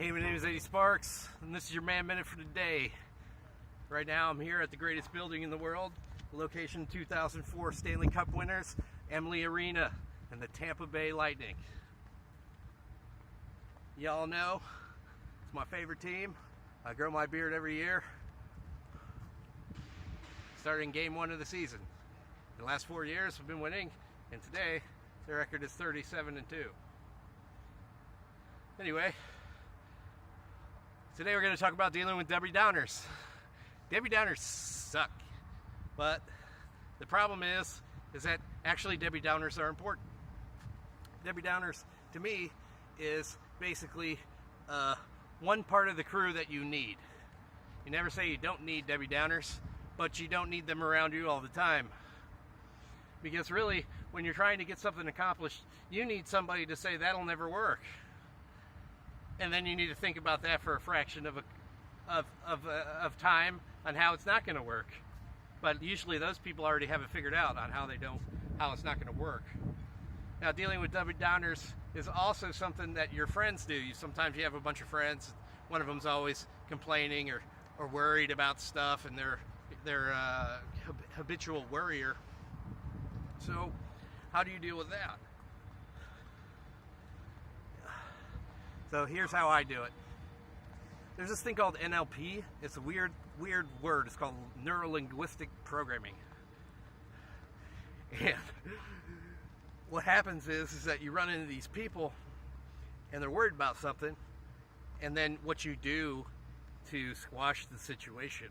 Hey, my name is Eddie Sparks, and this is your Man Minute for today. Right now, I'm here at the greatest building in the world, location 2004 Stanley Cup winners, Amelie Arena, and the Tampa Bay Lightning. Y'all know, it's my favorite team. I grow my beard every year, starting game 1 of the season. In the last 4 years, we've been winning, and today, their record is 37-2. Anyway, today we're going to talk about dealing with Debbie Downers. Debbie Downers suck, but the problem is that actually Debbie Downers are important. Debbie Downers, to me, is basically one part of the crew that you need. You never say you don't need Debbie Downers, but you don't need them around you all the time. Because really, when you're trying to get something accomplished, you need somebody to say that'll never work. And then you need to think about that for a fraction of time on how it's not going to work. But usually those people already have it figured out on how it's not going to work. Now, dealing with Debbie Downers is also something that your friends do. Sometimes you have a bunch of friends. One of them's always complaining or worried about stuff, and they're a habitual worrier. So, how do you deal with that? So here's how I do it. There's this thing called NLP. It's a weird word. It's called neuro-linguistic programming. And what happens is that you run into these people and they're worried about something, and then what you do to squash the situation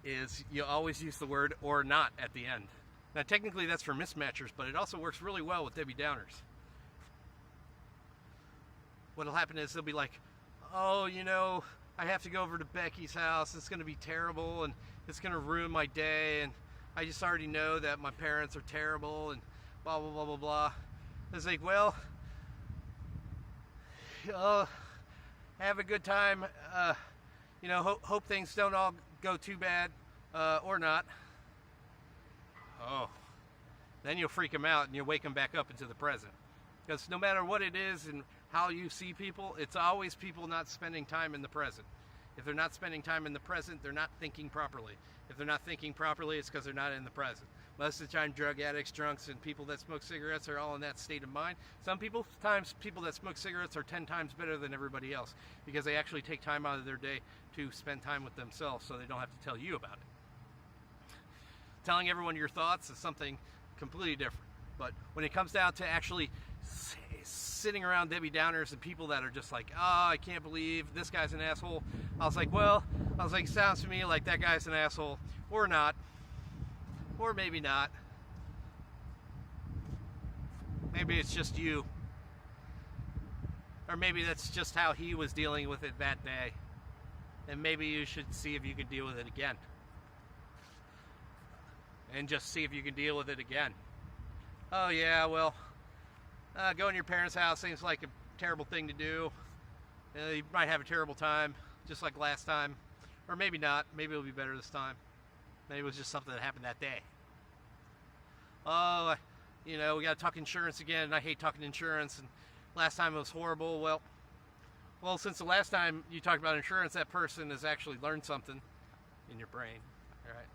is you always use the word "or not" at the end. Now technically that's for mismatchers, but it also works really well with Debbie Downers. What'll happen is they'll be like, oh, you know, I have to go over to Becky's house. It's going to be terrible, and it's going to ruin my day, and I just already know that my parents are terrible, and blah, blah, blah, blah, blah. It's like, well, have a good time. You know, hope things don't all go too bad, or not. Oh, then you'll freak them out, and you'll wake them back up into the present. Because no matter what it is and how you see people, it's always people not spending time in the present. If they're not spending time in the present, they're not thinking properly. If they're not thinking properly, it's because they're not in the present. Most of the time, drug addicts, drunks, and people that smoke cigarettes are all in that state of mind. People that smoke cigarettes are 10 times better than everybody else because they actually take time out of their day to spend time with themselves so they don't have to tell you about it. Telling everyone your thoughts is something completely different. But when it comes down to actually sitting around Debbie Downers and people that are just like, oh, I can't believe this guy's an asshole. I was like, sounds to me like that guy's an asshole, or not, or maybe not. Maybe it's just you. Or maybe that's just how he was dealing with it that day. And maybe you should see if you can deal with it again. And just see if you can deal with it again. Oh yeah, well, going to your parents' house seems like a terrible thing to do. You might have a terrible time, just like last time. Or maybe not. Maybe it'll be better this time. Maybe it was just something that happened that day. Oh, you know, we got to talk insurance again, and I hate talking insurance, and last time it was horrible. Well, since the last time you talked about insurance, that person has actually learned something in your brain. All right.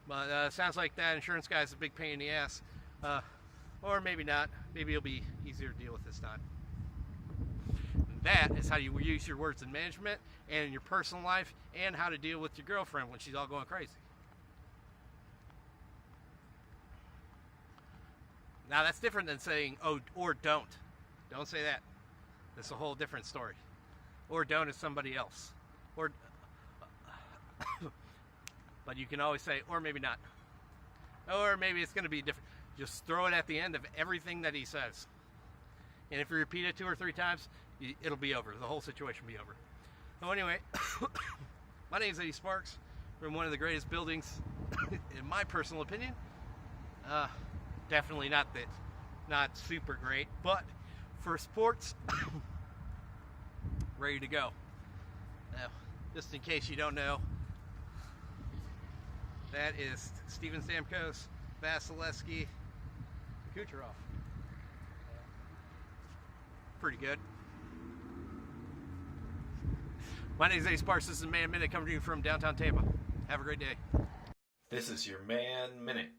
But sounds like that insurance guy is a big pain in the ass. Or maybe not. Maybe it'll be easier to deal with this time. And that is how you use your words in management and in your personal life, and how to deal with your girlfriend when she's all going crazy. Now that's different than saying, oh, or don't. Don't say that. That's a whole different story. Or don't is somebody else. Or, but you can always say, or maybe not. Or maybe it's going to be different. Just throw it at the end of everything that he says. And if you repeat it 2 or 3 times, it'll be over. The whole situation will be over. So anyway, my name is Eddie Sparks. We're in one of the greatest buildings, in my personal opinion. Definitely not super great, but for sports, ready to go. Now, just in case you don't know, that is Steven Stamkos, Vasilevsky, Kucherov. Pretty good. My name is Ace Sparks. This is Man Minute coming to you from downtown Tampa. Have a great day. This is your Man Minute.